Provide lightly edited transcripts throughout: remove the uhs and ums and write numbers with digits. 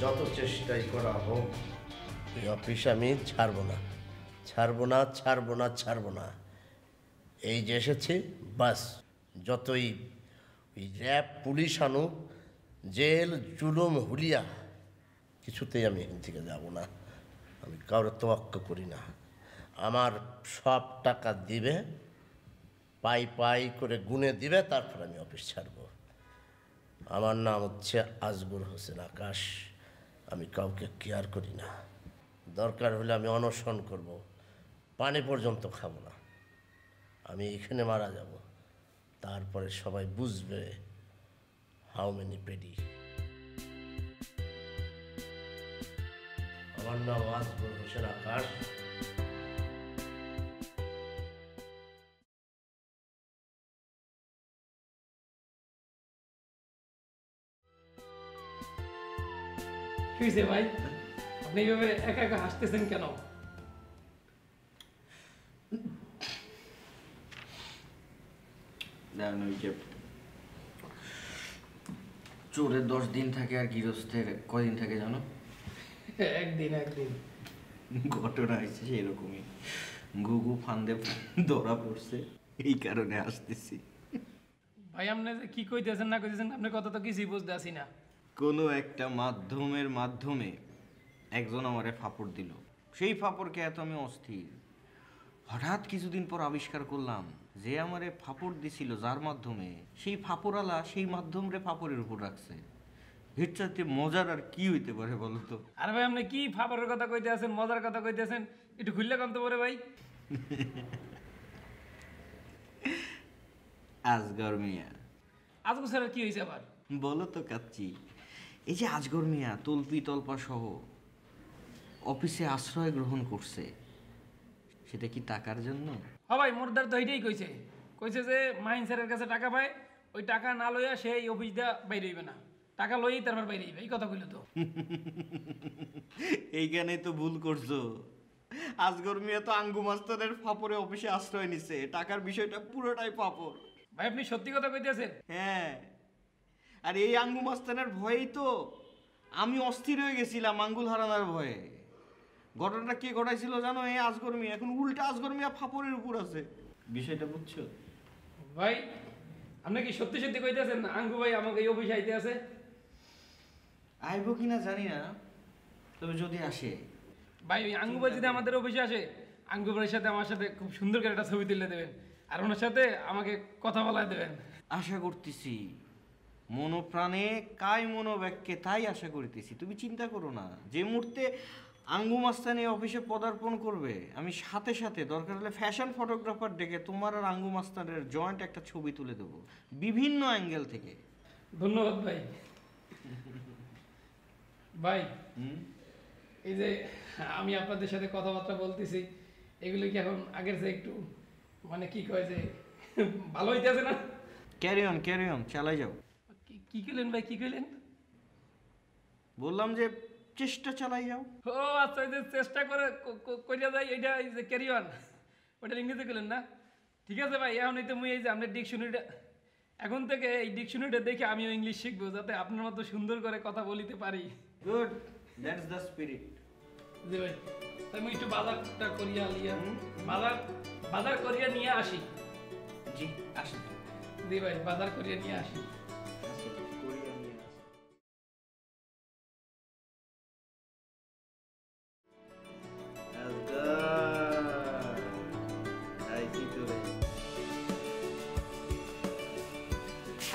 যত চেষ্টাই করা হোক এই অফিস আমি ছাড়বো না, ছাড়বো না, ছাড়বো না, ছাড়বো না। এই যে এসেছি, বাস। যতই ওই র্যাব পুলিশ আনুক, জেল জুলুম হুলিয়া, কিছুতেই আমি এখান থেকে যাব না। আমি কারোর তোয়াক্কা করি না। আমার সব টাকা দিবে, পাই পাই করে গুনে দিবে, তারপর আমি অফিস ছাড়ব। আমার নাম হচ্ছে আজগর হোসেন আকাশ। আমি কাউকে কেয়ার করি না। দরকার হলে আমি অনশন করব, পানি পর্যন্ত খাবো না। আমি এখানে মারা যাব, তারপরে সবাই বুঝবে হাউ মেনি পেডি। আমার নাম আজগর হোসেন আকাশ। কি হয়েছে ভাই? আপনি এইভাবে একা একা হাসতেছেন কেন? ওই যে চোরের 10 দিন থাকে আর গৃহস্থের কদিন থাকে জানো? একদিন একদিন। ঘটনা হয়েছে সেরকমই। ঘুঘু ফান্দে ধরা পড়ছে, এই কারণে আসতেছি। ভাই আপনি যে কি কইতেছেন না কইতেছেন, আপনার কথা তো কিছুই বুঝতে আসি না। কোনো একটা মাধ্যমে একজন আমারে ফাপড় দিল। সেই ফাপড়কে এত আমি অস্থির। হঠাৎ কিছুদিন পর আবিষ্কার করলাম যে আমারে ফাপড় দিছিল যার মাধ্যমে, সেই ফাপড়ালা সেই মাধ্যমরে ফাপড়ের উপর রাখছে। এর চাইতে মজার আর কি হইতে পারে বলো তো? আর ভাই আপনি কি ফাপড়ের কথা কইতে আছেন, মজার কথা কইতেছেন, একটু খুললে কম তো পরে ভাই। আজগর মিয়া। আজকে স্যার কি হয়েছে আবার? বলো তো কাচ্চি, এই যে আজগর মিয়া তল্পি তল্পা সহ অফিসে আশ্রয় গ্রহণ করছে, সেটা কি টাকার জন্য? হ্যাঁ ভাই, মোরদার তো এইটাই কইছে। কইছে যে মাহিন স্যারের কাছে টাকা পায়, ওই টাকা না লইয়া সে এই অফিস দিয়া বাইরে হইবে না, টাকা লইই তারপর বাইরে হইবে, এই কথা কইলো তো। এইখানেই তো ভুল করছো। আজগর মিয়া তো আঙ্গু মাস্টারের ফাপড়ে অফিসে আশ্রয় নিছে, টাকার বিষয়টা পুরোটাই ফাপড়। ভাই আপনি সত্যি কথা কইতেছেন? হ্যাঁ, আর এই আঙ্গু মাস্তানের ভয়েই তো আমি অস্থির হয়ে গেছিলাম, আঙ্গুল হারানোর ভয়ে। ঘটনাটা কে ঘটাইছিল জানো? এই আজগর মিয়া। এখন উল্টা আজগর মিয়া ফাপড়ের উপর আছে। বিষয়টা বুঝছো? ভাই আপনি কি সত্যি সত্যি কইতেছেন আঙ্গু ভাই আমাকে এই অফিসে আইতে আছে? আইব কিনা জানি না, তবে যদি আসে। ভাই ওই আঙ্গু ভাই যদি আমাদের অফিসে আসে, আঙ্গু ভাইয়ের সাথে আমার সাথে খুব সুন্দর করে একটা ছবি তুলে দেবেন, আর ওনার সাথে আমাকে কথা বলায় দেবেন। আশা করতেছি, মনোপ্রাণে কায় মনোবাক্যে তাই আশা করিতেছি। তুমি চিন্তা করো না, যে মুহূর্তে আঙ্গু মাস্তানি অফিসে পদার্পণ করবে, আমি সাথে সাথে দরকার হলে ফ্যাশন ফটোগ্রাফার ডেকে তোমার আর আঙ্গু মাস্তানের জয়েন্ট একটা ছবি তুলে দেবো, বিভিন্ন অ্যাঙ্গেল থেকে। ধন্যবাদ ভাই। ভাই এই যে আমি আপনাদের সাথে কথাবার্তা বলতেছি, এগুলো কি এখন আগের যে একটু মানে কি কয় যে ভালো হইতেছে না? ক্যারি অন, চালাই যাও। কি কইলেন ভাই, কি কইলেন? বললাম যে চেষ্টা চালাই যাও। ও আচ্ছা, এই যে চেষ্টা করে কইরা যায় এটা, এই যে ক্যারি অন, ওটা ইংরেজি কইলেন না? ঠিক আছে ভাই, এখন এই তো মুই এই যে আপনার ডিকশনারিটা, এখন থেকে এই ডিকশনারিটা দেখে আমিও ইংলিশ শিখবো, যাতে আপনার মতো সুন্দর করে কথা বলিতে পারি। Good, that's the spirit. জি ভাই, তাই আমি একটু বাজারটা করিয়া লিয়া, বাজার করিয়া নিয়ে আসি। জি, আসুন। জি ভাই, বাজার করিয়া নিয়ে আসি।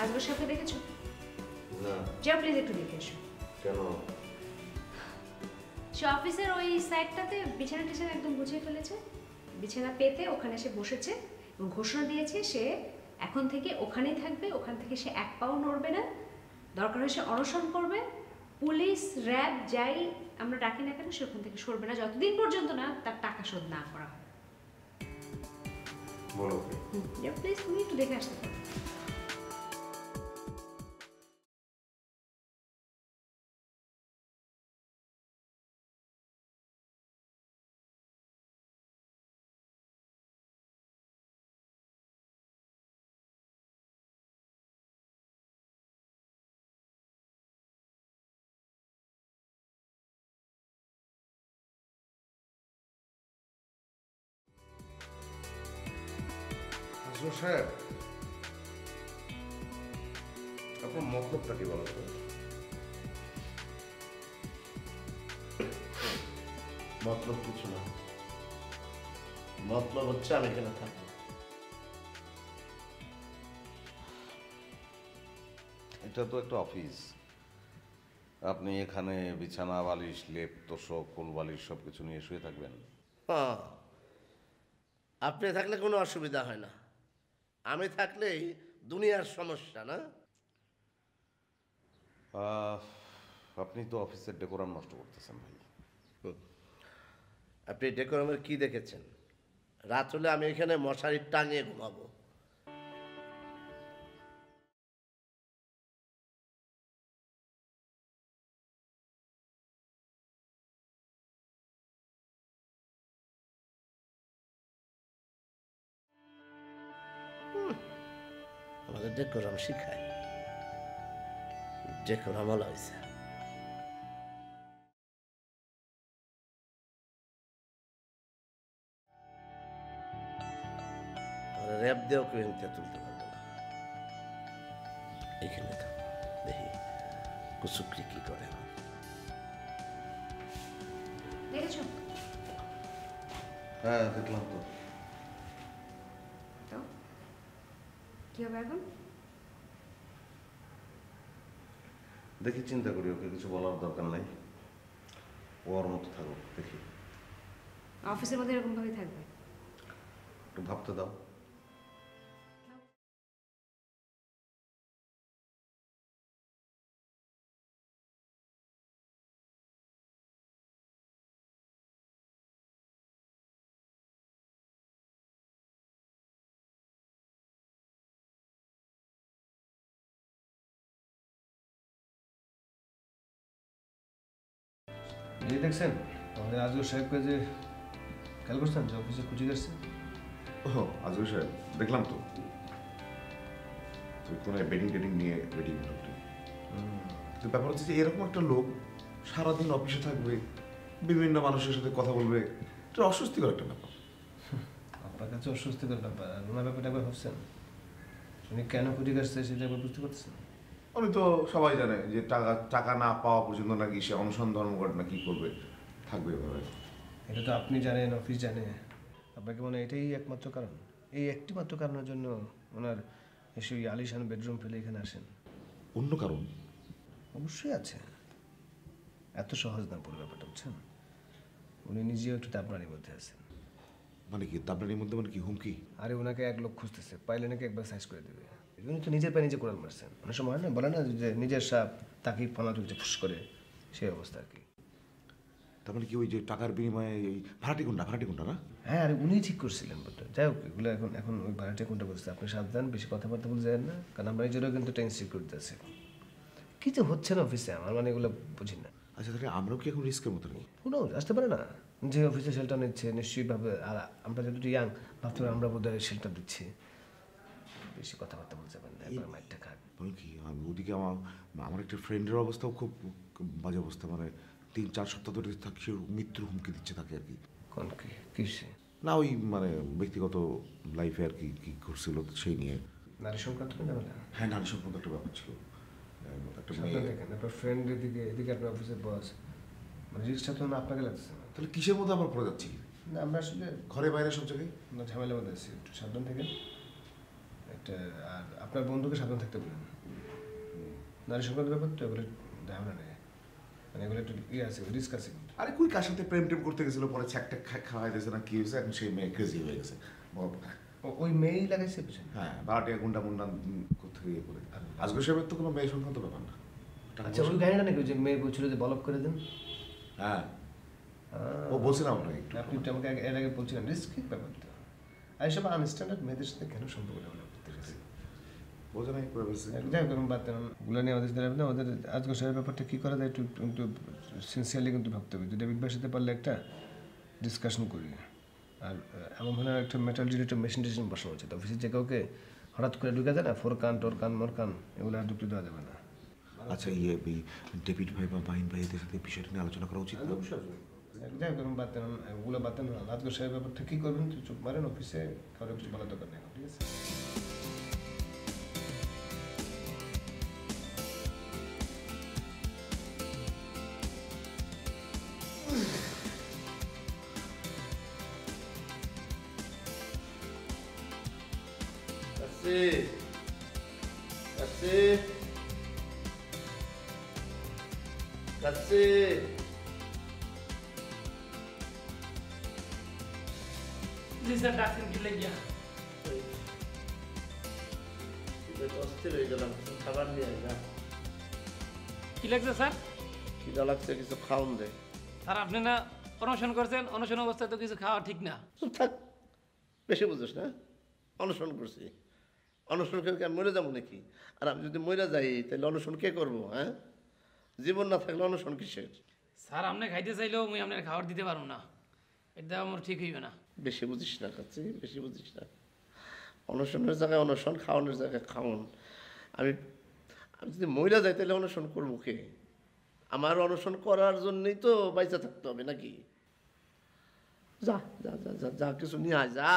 আজগর সাহেবকে দেখেছো? না। যাও প্লিজ একটু দেখে এসো। কেন? সে অফিসের ওই সাইডটাতে বিছানা টিছানা একদম গুছিয়ে ফেলেছে, বিছানা পেতে ওখানে এসে বসেছে এবং ঘোষণা দিয়েছে সে এখন থেকে ওখানেই থাকবে, ওখান থেকে সে এক পাও নড়বে না, দরকার হয় সে অনশন করবে, পুলিশ র্যাব যাই আমরা ডাকি না কেন সে ওখান থেকে সরবে না যতদিন পর্যন্ত না তার টাকা শোধ না করা হয়। বলো। প্লিজ তুমি একটু দেখে আসতে পারো। আজমল সাহেব, আপনার মতলবটা কি বলেন তো? মতলব কিছু না, মতলব হচ্ছে আমি এখানে থাকবো। এটা তো একটা অফিস। আপনি এখানে বিছানা, বালিশ, লেপ, তোষক, কোল বালিশ সব কিছু নিয়ে শুয়ে থাকবেন? হ্যাঁ, আপনি থাকলে কোনো অসুবিধা হয় না, আমি থাকলেই দুনিয়ার সমস্যা না। আপনি তো অফিসের ডেকোরাম নষ্ট করতেছেন ভাই। আপনি ডেকোরামের কি দেখেছেন? রাত হলে আমি এখানে মশারি টাঙিয়ে ঘুমাবো। আমাদের ডেকোরাম শিখায়, ডেকোরাম হলো হয়েছে। র্যাপ দিয়েও কেউ হিংসা তুলতে পারবে না। এখানে তো দেখি কুচুকরি কি করে। দেখেছো হ্যাঁ, দেখলাম তো। তো কি হবে এখন? দেখি, চিন্তা করি, ওকে কিছু বলার দরকার নাই, ওর মতো থাকুক, দেখি। অফিসের মধ্যে এরকম ভাবে থাকবে? একটু ভাবতে দাও। এই দেখছেন আমাদের আজও সাহেবকে যে খেয়াল করছেন যে অফিসে খুঁজে গেছে? ও আজকে সাহেব, দেখলাম তো। তুই কোনো বেডিং টেডিং নিয়ে রেডি মোটামুটি। তো ব্যাপার হচ্ছে যে এরকম একটা লোক সারাদিন অফিসে থাকবে, বিভিন্ন মানুষের সাথে কথা বলবে, এটা অস্বস্তিকর একটা ব্যাপার। আপনার কাছে অস্বস্তিকর ব্যাপার, আর ওনার ব্যাপারটা একবার ভাবছেন? উনি কেন খুঁজে গেছে সেটা একবার বুঝতে পারছেন? উনি তো সবাই জানে যে টাকা টাকা না পাওয়া পর্যন্ত নাকি সে অনশন ধর্মঘট না কি করবে, থাকবে এভাবে। এটা তো আপনি জানেন, অফিস জানে। আপনাকে মনে হয় এটাই একমাত্র কারণ? এই একটি মাত্র কারণের জন্য ওনার এসে ওই আলিশান বেডরুম ফেলে এখানে আসেন? অন্য কারণ অবশ্যই আছে, এত সহজ না পুরো ব্যাপারটা, বুঝছেন? উনি নিজেও একটু দাবরানির মধ্যে আছেন। মানে কি দাবরানির মধ্যে, মানে কি হুমকি? আরে ওনাকে এক লোক খুঁজতেছে, পাইলে নাকি একবার সাইজ করে দেবে। উনি তো নিজের পায়ে নিজে কোরআন মারছেন। অনেক সময় হয় না, বলে না যে নিজের সাপ তাকেই ফলা তুলছে ফুস করে, সেই অবস্থা আর কি। তার মানে কি ওই যে টাকার বিনিময়ে এই ভাড়াটি কোনটা না? হ্যাঁ, আর উনিই ঠিক করছিলেন বলতে। যাই হোক, এগুলো এখন এখন ওই ভাড়াটা কোনটা করছে আপনি সাবধান, বেশি কথাবার্তা বলে যায় না, কারণ আমরা নিজেরও কিন্তু টেন্স সিকিউরিটি আছে। কিছু হচ্ছে না অফিসে, আমার মানে এগুলো বুঝি না। আচ্ছা, তাহলে আমরাও কি এখন রিস্কের মতো নেই? কোনো আসতে পারে না, যে অফিসে শেল্টার নিচ্ছে নিশ্চয়ই ভাবে, আর আমরা যতটুকু ইয়াং ভাবতে পারি আমরা বোধহয় শেল্টার দিচ্ছি। বেশি কথাবার্তা বলতে পারেন না, একবার মাইটটা খাক। বলুন কি, আমি ওদিকে আমার একটা ফ্রেন্ডের অবস্থাও খুব বাজে অবস্থা, মানে 3-4 সপ্তাহ ধরে থাকি মৃত্যুর হুমকি দিচ্ছে তাকে আর কি। কোন কি কিসে? না ওই মানে ব্যক্তিগত লাইফে আর কি কি করছিল সেই নিয়ে। নারী সংক্রান্ত কোনো ব্যাপার? হ্যাঁ, নারী সম্পর্কে একটা ব্যাপার ছিল। একটা সাবধান মেয়ে। দেখেন, আপনার ফ্রেন্ড এদিকে এদিকে আপনার অফিসের বস, মানে রিক্সটা তো আপনাকে লাগছে না। তাহলে কিসের মধ্যে আমরা পড়ে যাচ্ছি? না, আমরা আসলে ঘরে বাইরে সব জায়গায় আমরা ঝামেলার মধ্যে আছি, একটু সাবধান থাকেন একটা। আর আপনার বন্ধুকে সাবধান থাকতে বলেন। নারী সংক্রান্ত ব্যাপার তো, এগুলো ঝামেলা নেই, মানে এগুলো একটু ইয়ে আছে, রিস্ক আছে কিন্তু। আরে কই কার সাথে প্রেম টেম করতে গেছিল, পরে ছ্যাকটা খাওয়াই দিয়েছে না কি হয়েছে, এখন সেই মেয়ে ক্রেজি হয়ে গেছে। ওই মেয়েই লাগাইছে পিছনে? হ্যাঁ, ভাড়াটিয়া গুন্ডা মুন্ডা কোথেকে ইয়ে করে। আজকে সাহেবের তো কোনো মেয়ে সংক্রান্ত ব্যাপার না। আচ্ছা, ওই গাড়িটা নাকি যে মেয়ে বলছিল যে বলক করে দেন? হ্যাঁ, ও বলছিলাম আপনাকে একটু। আপনি তো আমাকে এর আগে বলছিলেন রিস্কি ব্যাপার তো। আর এইসব আনস্ট্যান্ডার্ড মেয়েদের সাথে কেন সম্পর্ক ডেভেলপ করতে গেছে? বোঝা নাই করে ফেলছে। যাই হোক, বাদ দেন ওগুলো নিয়ে আমাদের সাথে না। আমাদের আজকে সাহেবের ব্যাপারটা কী করা যায় একটু একটু সিনসিয়ারলি কিন্তু ভাবতে হবে। যদি বিগ সাথে পারলে একটা ডিসকাশন করি, আর এমন ধরনের একটা মেটাল রিলেটেড মেশিন টেশিন বসানো উচিত। অফিসের যে কাউকে হঠাৎ করে ঢুকে যায় না, ফোর কান টোর কান মোর কান, এগুলো আর ঢুকতে দেওয়া যাবে না। আচ্ছা, ডেভিড ভাই বা মাহিন ভাই এদের সাথে বিষয়টা নিয়ে আলোচনা করা উচিত না? যাই হোক এখন বাদ দেন, ওগুলো বাদ দেন না। আজকে সেই ব্যাপারটা কী করবেন তুই চুপ মারেন, অফিসে কারো কিছু বলার দরকার নেই এখন, ঠিক আছে? কাছে কাছে কাছে জি স্যার, ডাক্তার কি লাগিয়া? অস্থির হয়ে গেলাম, কিছু খাবার নিয়ে আয় না। কি লাগছে স্যার? খিদা লাগছে, কিছু খাওন দে। স্যার আপনি না অনশন করছেন, অনশন অবস্থায় তো কিছু খাওয়া ঠিক না। চুপ থাক, বেশি বুঝিস না। অনশন করছি, অনশন করে কি আমি মরে যাবো নাকি? আর আমি যদি মরে যাই তাহলে অনশন কে করবো? হ্যাঁ, জীবন না থাকলে অনশন কিসের? স্যার আপনি খাইতে চাইলেও আমি আপনার খাবার দিতে পারবো না, এটা আমার ঠিক হইবে না। বেশি বুঝিস না কাছে, বেশি বুঝিস না। অনশনের জায়গায় অনশন, খাওয়ানোর জায়গায় খাওয়ান। আমি আমি যদি মরে যাই তাহলে অনশন করবো কে? আমার অনশন করার জন্যই তো বাইচা থাকতে হবে নাকি? যা যা যা যা যা, কিছু নিয়ে আয় যা।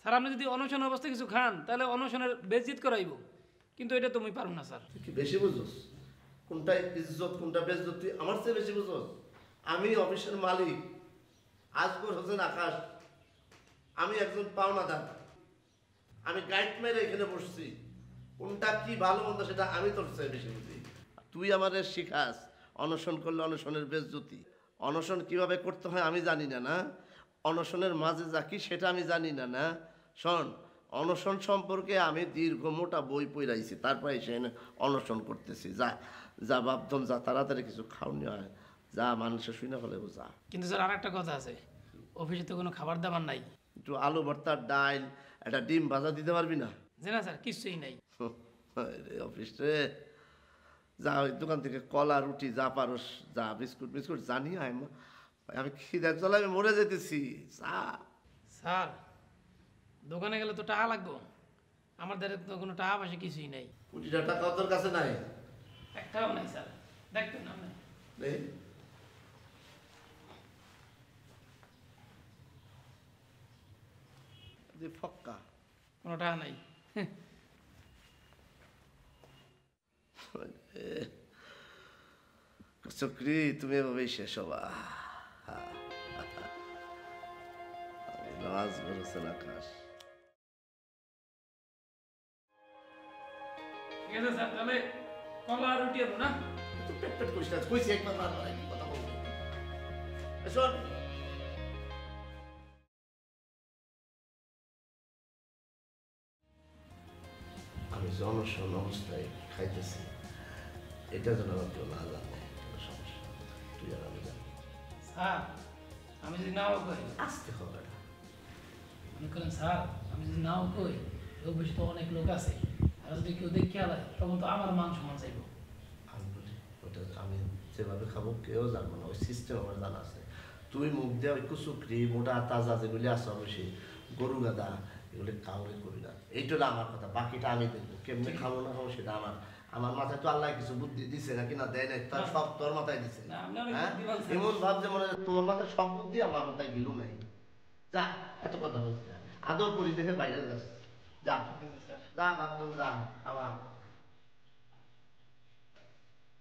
স্যার আপনি যদি অনশন অবস্থায় কিছু খান তাহলে অনশনের বেজিত করাইব, কিন্তু এটা তুমি পারবো না স্যার। তুই কি বেশি বুঝোস? কোনটা ইজ্জত কোনটা বেজ্জত তুই আমার চেয়ে বেশি বুঝোস? আমি অফিসের মালিক আজগর হোসেন আকাশ, আমি একজন পাওনাদার। আমি গাইড মেরে এখানে বসছি, কোনটা কি ভালো মন্দ সেটা আমি তোর চেয়ে বেশি বুঝি। তুই আমাদের শিখাস অনশন করলে অনশনের বেজ্জতি। অনশন কিভাবে করতে হয় আমি জানি না, না অনশনের মাঝে যা কি সেটা আমি জানি না, না শোন, অনশন সম্পর্কে আমি দীর্ঘ মোটা বই পড়াইছি, তারপরে এসে এনে অনশন করতেছি। যা যা বাপধন যা, তাড়াতাড়ি কিছু খাওনি হয়, যা মানুষের শুনে ফেলে যা। কিন্তু স্যার আর একটা কথা আছে, অফিসে তো কোনো খাবার দাবার নাই। একটু আলু ভর্তা, ডাল, একটা ডিম ভাজা দিতে পারবি না? যে না স্যার, কিছুই নাই। অফিস রে, যা ওই দোকান থেকে কলা রুটি যা পারস, যা বিস্কুট বিস্কুট জানি আমি খিদে চলে আমি মরে যেতেছি। যা। স্যার দোকানে গেলে তো টাকা লাগবো, আমার দ্বারা তো কোনো টাকা পয়সা কিছুই নাই। কোটিটা টাকা তোর কাছে নাই? একটাও নাই স্যার, দেখবেন আপনি। নেই? ফক্কা কোনো টাকা নাই। চক্রি, তুমি এভাবেই শেষ হবা। আমি নামাজ পড়েছেন আকাশ। ঠিক আছে স্যার, তাহলে কলা আর রুটি আনো না। তুই পেট পেট করিস না, কইছি একবার বারবার একই কথা বলবি। শোন, আমি যে অনশন অবস্থায় খাইতেছি, এটা যেন আমার কেউ না জানে, কোনো সমস্যা। তুই আর আমি জানি। স্যার আমি যদি নাও কই, আসতে হবে না। আমি বললাম স্যার আমি যদি নাও কই, অফিসে তো অনেক লোক আছে, আর যদি কেউ দেখে আলায় তখন তো আমার মান সমান চাইব। আমি বলি ওটা আমি যেভাবে খাবো কেউ জানবো না, ওই সিস্টেম আমার জানা আছে। তুই মুখ দিয়ে ওই কুচুকরি মোটা তাজা যেগুলি আসো বেশি, গরু গাদা, এগুলি কাউরে করি না। এইটা হলো আমার কথা, বাকিটা আমি দেখবো। কেমনি খাবো না খাবো সেটা আমার আমার মাথায় তো আল্লাহ কিছু বুদ্ধি দিছে নাকি না দেয় নাই, তার সব তোর মাথায় দিছে। না, আপনি অনেক হ্যাঁ, বুদ্ধিমান স্যার। এমন ভাব যে মনে হয় তোমার মাথায় সব বুদ্ধি আমার মাথায় গেলু নাই। যা, এত কথা বলছি না। আদর করি দেখে বাইরে যাস। যা যা বাথরুম যা, আবার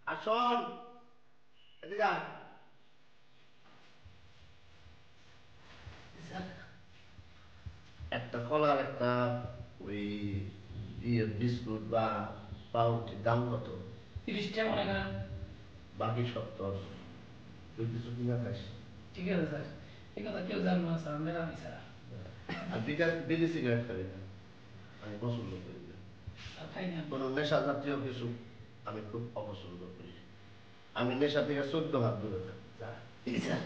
আর শোন, এদিকে আয়। একটা কলার একটা ওই বিস্কুট বা পাউরুটির দাম কত? 30 টাকা মনে করেন। বাকি সব তোর, তুই কিছু কিনা খাস। ঠিক আছে স্যার, এই কথা কেউ জানবো না স্যার, আমরা জানি স্যার। আর বিড়ি সিগারেট খাবি না, আমি পছন্দ করি না। আর খাই না। কোনো নেশা জাতীয় কিছু আমি খুব অপছন্দ করি। আমি নেশা থেকে 14 হাত দূরে থাকি। যা, ঠিক আছে।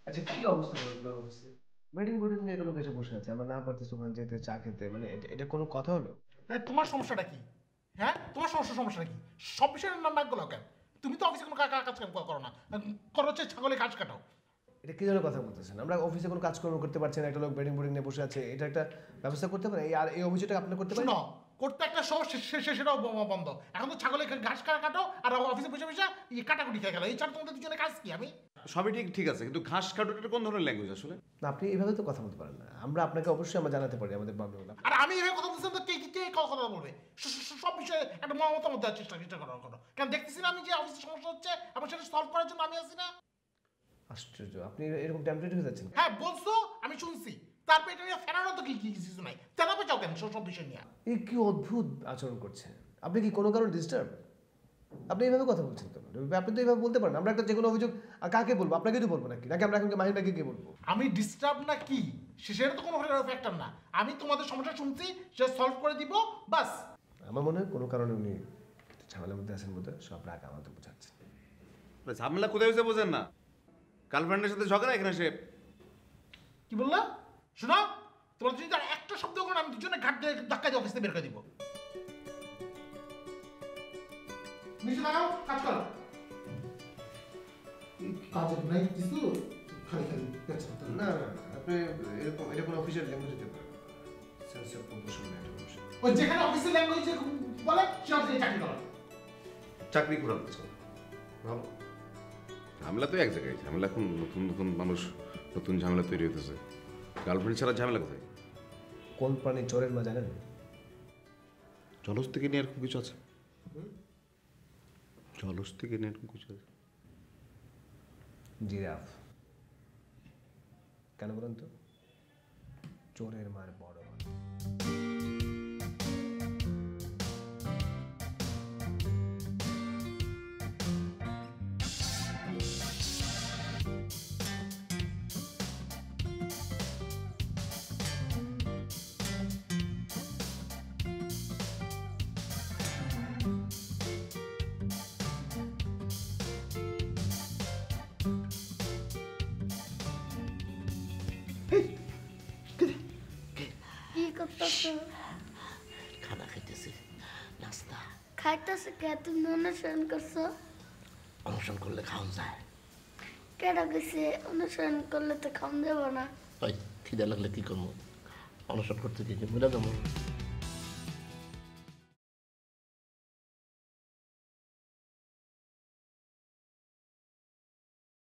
আচ্ছা কি অবস্থা অবস্থা ওয়েডিং বোর্ডিং নিয়ে কোনো দেশে বসে আছে আমরা না পারতেছি ওখানে যেতে চা খেতে মানে এটা কোনো কথা হলো? তোমার সমস্যাটা কি? হ্যাঁ, তোমার সমস্যাটা কি? সব বিষয়ে নাক গলাও কেন? তুমি তো অফিসে কোনো কাজ করো না, করো হচ্ছে ছাগলে ঘাস কাটাও। এটা কি ধরনের কথা বলতেছেন? আমরা অফিসে কোনো কাজকর্ম করতে পারছি না, একটা লোক ওয়েডিং বোর্ডিং নিয়ে বসে আছে, এটা একটা ব্যবস্থা করতে পারেন? আর এই অভিযোগটা আপনি করতে পারেন? শোনো, করতে একটা সমস্যা সেটাও বন্ধ। এখন তো ছাগলে ঘাস কাটো আর অফিসে বসে বসে কাটাকুটি খেয়ে গেল। এই ছাড়া তোমাদের দুজনে কাজ কি? আমি সবই ঠিক আছে, কিন্তু ঘাস কাটোটা কোন ধরনের ল্যাঙ্গুয়েজ আসলে? না আপনি এইভাবে তো কথা বলতে পারেন না। আমরা আপনাকে অবশ্যই আমরা জানাতে পারি আমাদের প্রবলেমগুলো। আর আমি এভাবে কথা বলছিলাম তো কে কথা বলবে? সব বিষয়ে একটা মতামত দেওয়ার চেষ্টা করো। কারণ দেখতেছি না আমি যে অফিসে সমস্যা হচ্ছে এবং সেটা সলভ করার জন্য আমি আছি না। আশ্চর্য, আপনি এরকম টেম্পটেড হয়ে যাচ্ছেন। হ্যাঁ বলছো, আমি শুনছি। তারপর এটা নিয়ে ফেরানো তো কি কিছু নাই, তেলাপে যাও কেন সব বিষয় নিয়ে? এই কি অদ্ভুত আচরণ করছেন আপনি! কি কোনো কারণে ডিস্টার্ব? আপনি এইভাবে কথা বলছেন কেন? আপনি তো এইভাবে বলতে পারেন। আমরা একটা যে কোনো অভিযোগ কাকে বলবো? আপনাকে তো বলবো নাকি আমরা এখন মাহির নাকি কে বলবো? আমি ডিস্টার্ব না কি সেটা তো কোনো ফ্যাক্টর না। আমি তোমাদের সমস্যা শুনছি, সে সলভ করে দিব, বাস। আমার মনে হয় কোনো কারণে উনি ঝামেলার মধ্যে আছেন বোধহয়, সব রাগ আমাদের বোঝাচ্ছেন। ঝামেলা কোথায় হয়েছে বোঝেন না? গার্লফ্রেন্ডের সাথে ঝগড়া, এখানে সে কি বললা? শোনো, তোমার যদি আর একটা শব্দ করো আমি দুজনে ঘাট দিয়ে ধাক্কা দিয়ে অফিস থেকে বের করে দিব। নিচে লাগাও, কাজ করো। কাজ নাই কিছু, খালি না আপনি এরকম এটা কোনো অফিসিয়াল ল্যাঙ্গুয়েজ হতে পারে না। সেন্স অফ প্রপোর্শন একটা বিষয়। ওই যেখানে অফিসের ল্যাঙ্গুয়েজ বলে সেখানে চাকরি করো। চাকরি করার ভালো। ঝামেলা তো এক জায়গায়, ঝামেলা এখন নতুন মানুষ, নতুন ঝামেলা তৈরি হতেছে। গার্লফ্রেন্ড ছাড়া ঝামেলা কোথায়? কোন প্রাণী চোরের মা জানেন? জলজ থেকে নিয়ে এরকম কিছু আছে? জলজ থেকে নিয়ে এরকম কিছু আছে? জিরাফ। কেন বলেন তো? চোরের মার বড় হয়। কি করতেছ? খানা খাইতেছি, নাস্তা। খাইতেছে কে? তুমি অনুসরণ করছো? অনুসরণ করলে খাওয়া যায়। কেডা গেছে অনুসরণ করলে তো খাওয়া যাবো না। ওই খিদে লাগলে কি করবো? অনুসরণ করতে গিয়ে মরে যাবো।